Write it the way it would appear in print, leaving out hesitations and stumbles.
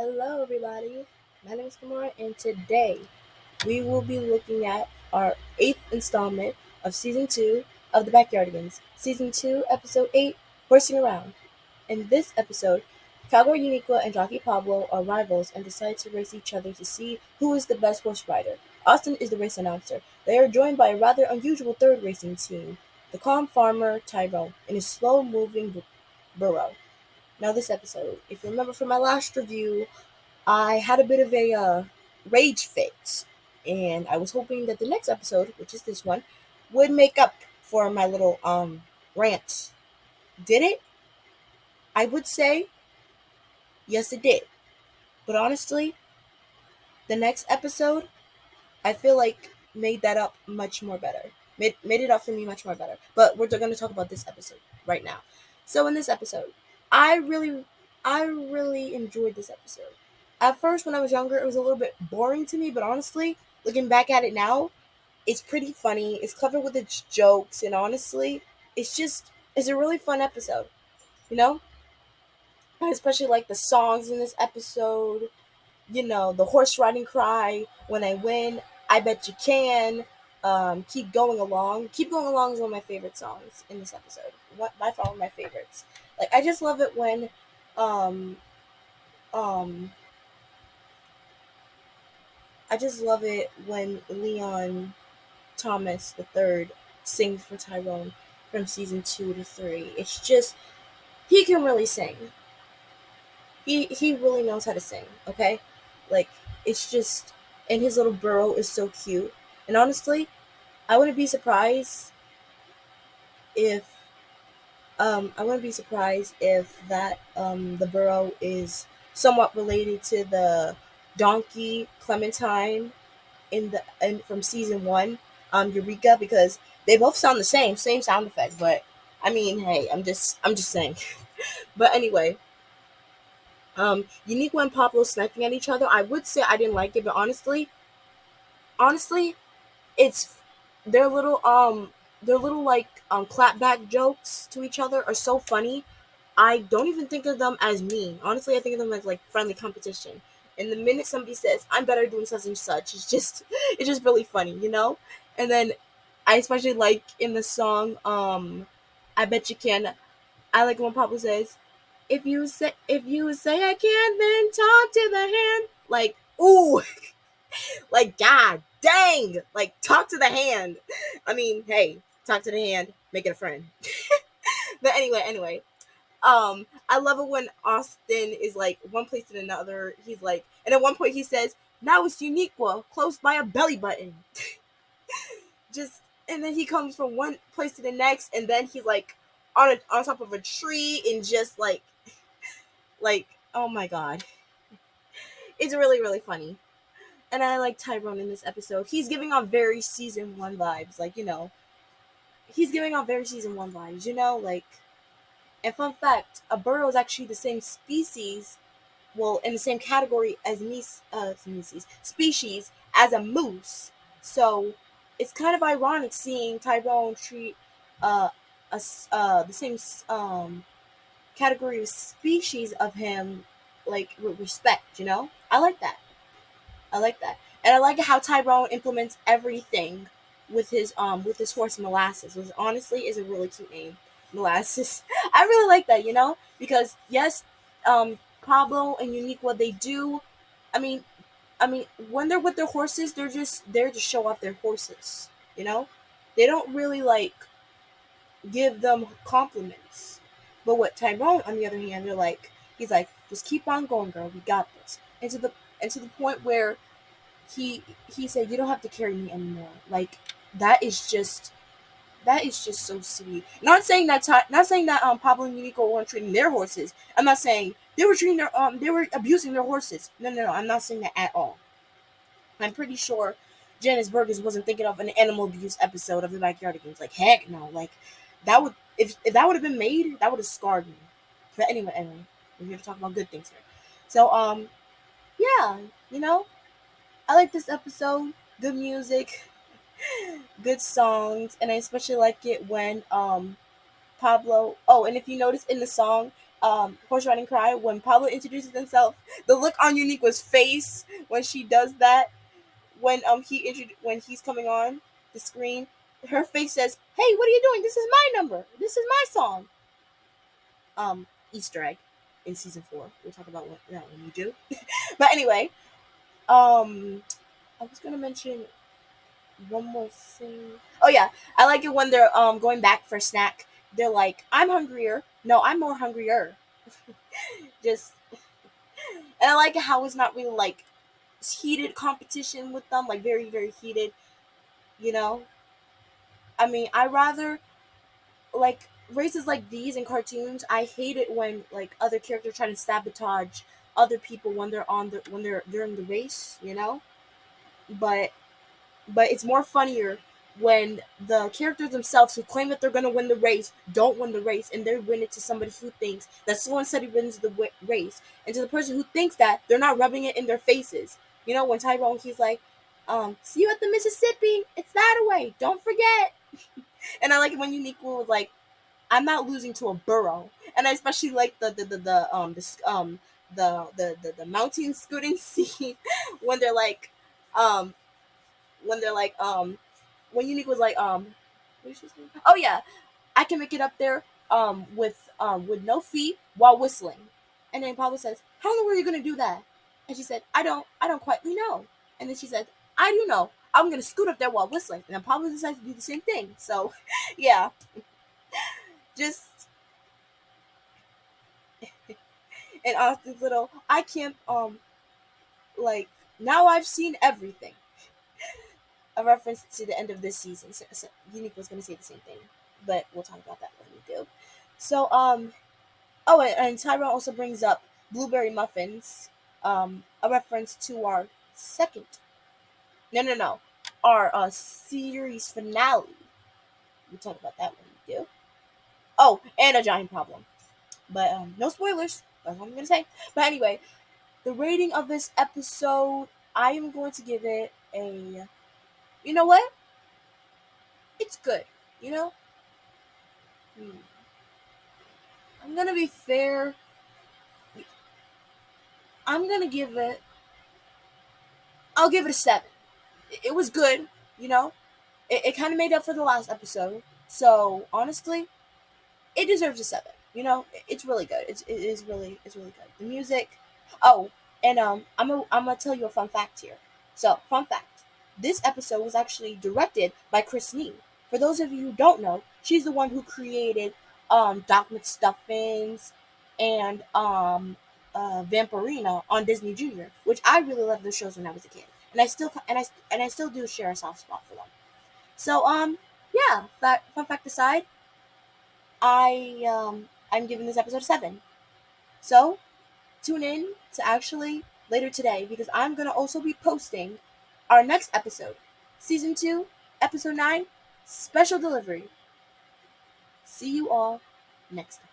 Hello, everybody. My name is Kamara, and today we will be looking at our eighth installment of season two of the Backyardigans. Season two, episode 8, Horsing Around. In this episode, Cowboy Uniqua and Jockey Pablo are rivals and decide to race each other to see who is the best horse rider. Austin is the race announcer. They are joined by a rather unusual third racing team, the calm farmer Tyrone, in his slow-moving burro. Now, this episode, if you remember from my last review, I had a bit of a rage fit, and I was hoping that the next episode, which is this one, would make up for my little rant. Did it? I would say yes, it did. But honestly, the next episode, I feel like made that up much more better. Made it up for me much more better. But we're going to talk about this episode right now. So in this episode, I really, I really enjoyed this episode. At first, when I was younger, it was a little bit boring to me. But honestly, looking back at it now, it's pretty funny. It's clever with its jokes, and honestly, it's a really fun episode. You know, I especially like the songs in this episode. The horse riding cry, when I win, I bet you can. Keep going along. Keep going along is one of my favorite songs in this episode. By far one of my favorites. Like I just love it when, um, um, I just love it when Leon Thomas the third sings for Tyrone from season 2 to 3. It's just he can really sing. He really knows how to sing. Okay, like it's just and his little burrow is so cute. And honestly, I wouldn't be surprised if I wouldn't be surprised if that the burrow is somewhat related to the donkey Clementine from season 1, Eureka, because they both sound the same sound effect. But I mean, hey, I'm just saying. But anyway, Uniqua and Pablo sniping at each other. I would say I didn't like it, but honestly, it's their little like clapback jokes to each other are so funny. I don't even think of them as mean. Honestly, I think of them as like friendly competition. And the minute somebody says I'm better doing such and such, it's just really funny. And then I especially like in the song I bet you can. I like when Papa says if you say I can, then talk to the hand. Like ooh, like god dang, like talk to the hand. I mean, hey, talk to the hand, make it a friend. But anyway, I love it when Austin is like one place to another. He's like, and at one point he says, "Now it's Uniqua, close by a belly button." Just and then he comes from one place to the next, and then he's like on top of a tree and just like oh my god, it's really funny. And I like Tyrone in this episode. He's giving off very season 1 vibes, like he's giving off very season 1 vibes. Like. And fun fact, a burrow is actually the same species, well, in the same category as species as a moose. So it's kind of ironic seeing Tyrone treat the same category of species of him like with respect. I like that. I like that, and I like how Tyrone implements everything with his horse Molasses, which honestly is a really cute name, Molasses. I really like that, because yes, Pablo and Uniqua they do. I mean, when they're with their horses, they're just there to show off their horses. You know, they don't really like give them compliments. But what Tyrone, on the other hand, he's like, just keep on going, girl. We got this. And to the point where he said, "You don't have to carry me anymore." Like that is just so sweet. Not saying that Pablo and Unico weren't treating their horses. I'm not saying they were abusing their horses. No. I'm not saying that at all. I'm pretty sure Janice Burgess wasn't thinking of an animal abuse episode of the Backyardigans. Like heck no. Like that would if that would have been made, that would have scarred me. But anyway, we're here to talk about good things here. So yeah, you know, I like this episode. Good music, good songs, and I especially like it when Pablo. Oh, and if you notice in the song, horse riding cry when Pablo introduces himself. The look on Unique's face when she does that, when he's coming on the screen, her face says, "Hey, what are you doing? This is my number. This is my song." Easter egg in season 4. We'll talk about that when we do. But anyway, I was gonna mention one more thing. Oh yeah, I like it when they're going back for a snack. They're like, "I'm hungrier." No, I'm more hungrier. Just, and I like how it's not really like heated competition with them, like very very heated. You know, I mean, I rather like races like these in cartoons. I hate it when like other characters try to sabotage other people when they're during the race. But it's more funnier when the characters themselves who claim that they're going to win the race don't win the race, and they win it to somebody who thinks that someone said he wins the race, and to the person who thinks that they're not rubbing it in their faces. When Tyrone, he's like, "See you at the Mississippi. It's that away. Don't forget." And I like it when Unique was like, "I'm not losing to a burro," and I especially like the mountain scooting scene when they're like, um when they're like, when Unique was like, what did she say? Oh yeah, I can make it up there with no feet while whistling. And then Pablo says, "How in the world are you gonna do that?" And she said, I don't quite know." And then she said, "I do know. I'm gonna scoot up there while whistling." And then Pablo decides to do the same thing. So yeah, just and Austin's little, I can't like, now I've seen everything. A reference to the end of this season. So Unique was gonna say the same thing, but we'll talk about that when we do. So oh, and Tyrone also brings up blueberry muffins, a reference to our second, no, our series finale. We'll talk about that when we do. Oh, and a giant problem, but no spoilers. That's what I'm gonna say. But anyway, the rating of this episode, I am going to give it a. You know what? It's good. You know, hmm. I'm gonna be fair. I'm gonna give it. I'll give it a 7. It was good. You know, it kind of made up for the last episode. So honestly, it deserves a 7. It's really good. It's really good. The music. Oh, and I'm gonna tell you a fun fact here. So fun fact: this episode was actually directed by Chris Nee. For those of you who don't know, she's the one who created Doc McStuffins and Vampirina on Disney Junior, which I really loved those shows when I was a kid, and I still do share a soft spot for them. So yeah, that fun fact aside, I'm giving this episode a 7. So tune in to actually later today, because I'm gonna also be posting our next episode, season 2, episode 9, special delivery. See you all next time.